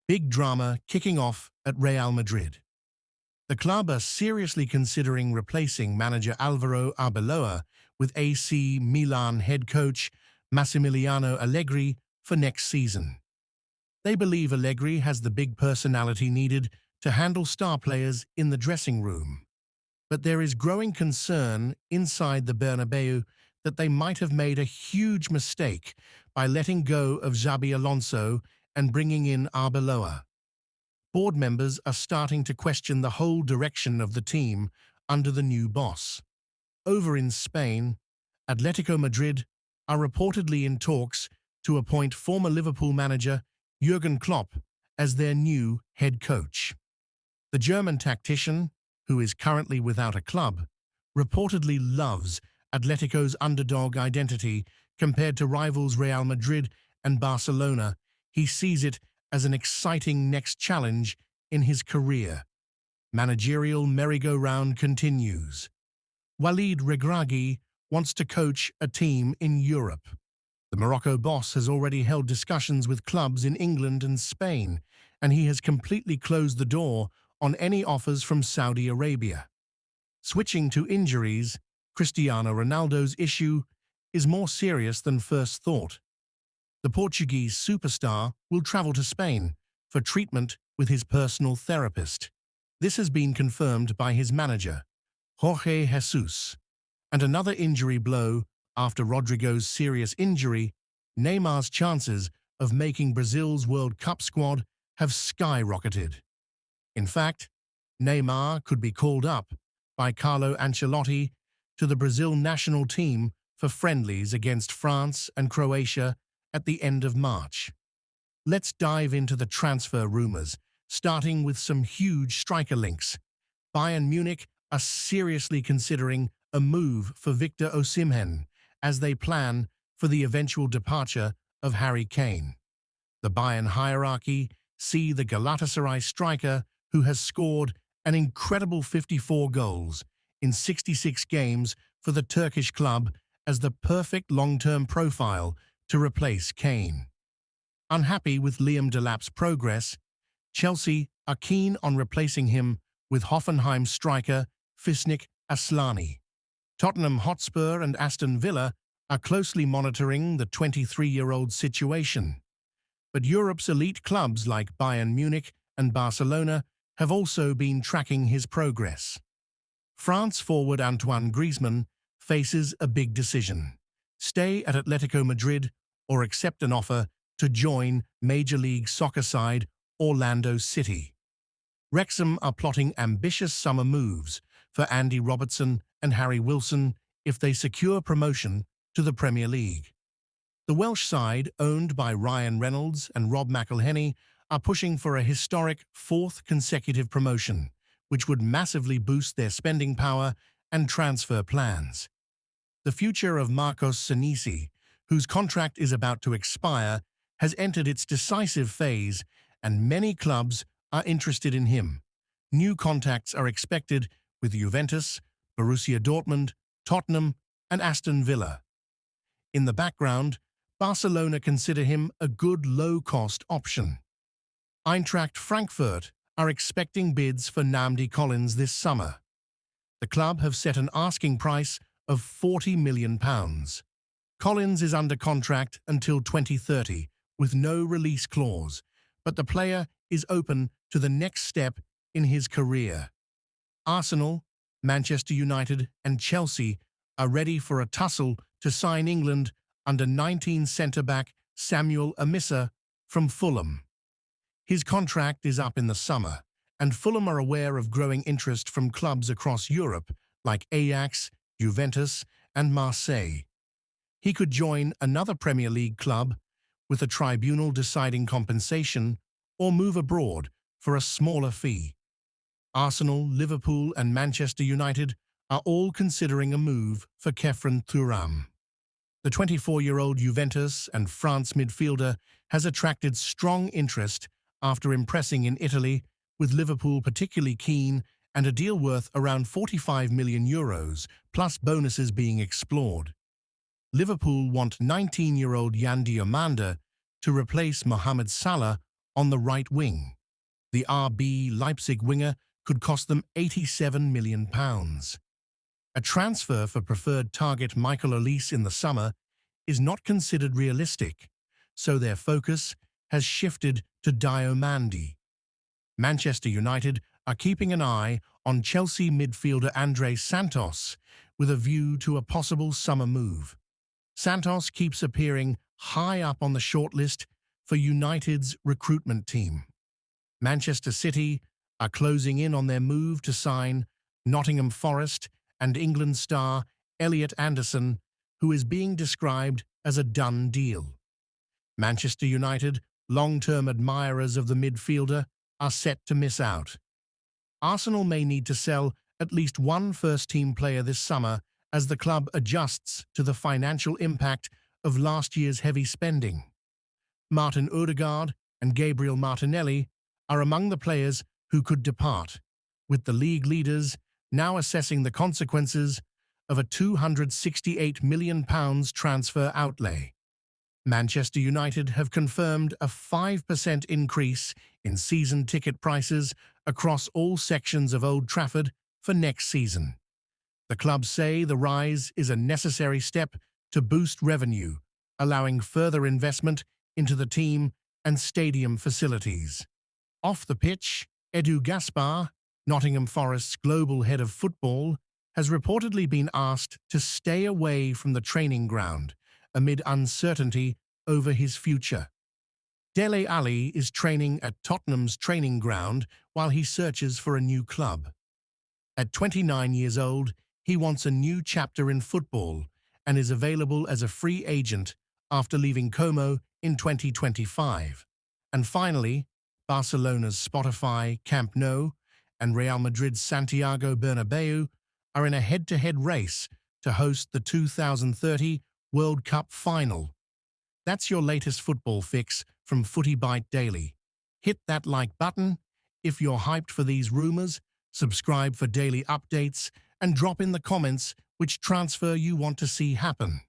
Big drama kicking off at Real Madrid. The club are seriously considering replacing manager Álvaro Arbeloa with AC Milan head coach Massimiliano Allegri for next season. They believe Allegri has the big personality needed to handle star players in the dressing room. But there is growing concern inside the Bernabéu that they might have made a huge mistake by letting go of Xabi Alonso and bringing in Arbeloa. Board members are starting to question the whole direction of the team under the new boss. Over in Spain, Atlético Madrid are reportedly in talks to appoint former Liverpool manager Jürgen Klopp as their new head coach. The German tactician, who is currently without a club, reportedly loves Atletico's underdog identity compared to rivals Real Madrid and Barcelona. He sees it as an exciting next challenge in his career. Managerial merry-go-round continues. Walid Regragui wants to coach a team in Europe. The Morocco boss has already held discussions with clubs in England and Spain, and he has completely closed the door on any offers from Saudi Arabia. Switching to injuries, Cristiano Ronaldo's issue is more serious than first thought. The Portuguese superstar will travel to Spain for treatment with his personal therapist. This has been confirmed by his manager, Jorge Jesus. And another injury blow after Rodrygo's serious injury, Neymar's chances of making Brazil's World Cup squad have skyrocketed. In fact, Neymar could be called up by Carlo Ancelotti to the Brazil national team for friendlies against France and Croatia at the end of March. Let's dive into the transfer rumors, starting with some huge striker links. Bayern Munich are seriously considering a move for Victor Osimhen as they plan for the eventual departure of Harry Kane. The Bayern hierarchy see the Galatasaray striker, who has scored an incredible 54 goals in 66 games for the Turkish club, as the perfect long-term profile to replace Kane. Unhappy with Liam Delap's progress, Chelsea are keen on replacing him with Hoffenheim striker Fisnik Asllani. Tottenham Hotspur and Aston Villa are closely monitoring the 23-year-old situation. But Europe's elite clubs like Bayern Munich and Barcelona have also been tracking his progress. France forward Antoine Griezmann faces a big decision: stay at Atlético Madrid or accept an offer to join Major League Soccer side Orlando City. Wrexham are plotting ambitious summer moves for Andy Robertson and Harry Wilson if they secure promotion to the Premier League. The Welsh side, owned by Ryan Reynolds and Rob McElhenney, are pushing for a historic fourth consecutive promotion, which would massively boost their spending power and transfer plans. The future of Marcos Senesi, whose contract is about to expire, has entered its decisive phase, and many clubs are interested in him. New contacts are expected with Juventus, Borussia Dortmund, Tottenham, and Aston Villa. In the background, Barcelona consider him a good low-cost option. Eintracht Frankfurt are expecting bids for Namdi Collins this summer. The club have set an asking price of £40 million. Collins is under contract until 2030 with no release clause, but the player is open to the next step in his career. Arsenal, Manchester United and Chelsea are ready for a tussle to sign England under-19 centre-back Samuel Amissa from Fulham. His contract is up in the summer, and Fulham are aware of growing interest from clubs across Europe like Ajax, Juventus and Marseille. He could join another Premier League club with a tribunal deciding compensation or move abroad for a smaller fee. Arsenal, Liverpool and Manchester United are all considering a move for Khéphren Thuram. The 24-year-old Juventus and France midfielder has attracted strong interest after impressing in Italy, with Liverpool particularly keen and a deal worth around €45 million, plus bonuses being explored. Liverpool want 19-year-old Yan Diomande to replace Mohamed Salah on the right wing. The RB Leipzig winger could cost them £87 million. A transfer for preferred target Michael Olise in the summer is not considered realistic, so their focus has shifted to Diomande. Manchester United are keeping an eye on Chelsea midfielder André Santos with a view to a possible summer move. Santos keeps appearing high up on the shortlist for United's recruitment team. Manchester City are closing in on their move to sign Nottingham Forest and England star Elliot Anderson, who is being described as a done deal. Manchester United, long-term admirers of the midfielder, are set to miss out. Arsenal may need to sell at least one first-team player this summer as the club adjusts to the financial impact of last year's heavy spending. Martin Odegaard and Gabriel Martinelli are among the players who could depart, with the league leaders now assessing the consequences of a £268 million transfer outlay. Manchester United have confirmed a 5% increase in season ticket prices across all sections of Old Trafford for next season. The club say the rise is a necessary step to boost revenue, allowing further investment into the team and stadium facilities. Off the pitch, Edu Gaspar, Nottingham Forest's global head of football, has reportedly been asked to stay away from the training ground amid uncertainty over his future. Dele Alli is training at Tottenham's training ground while he searches for a new club. At 29 years old, he wants a new chapter in football and is available as a free agent after leaving Como in 2025. And finally, Barcelona's Spotify Camp Nou and Real Madrid's Santiago Bernabéu are in a head-to-head race to host the 2030 World Cup final. That's your latest football fix from Footy Bite Daily. Hit that like button if you're hyped for these rumors, subscribe for daily updates, and drop in the comments which transfer you want to see happen.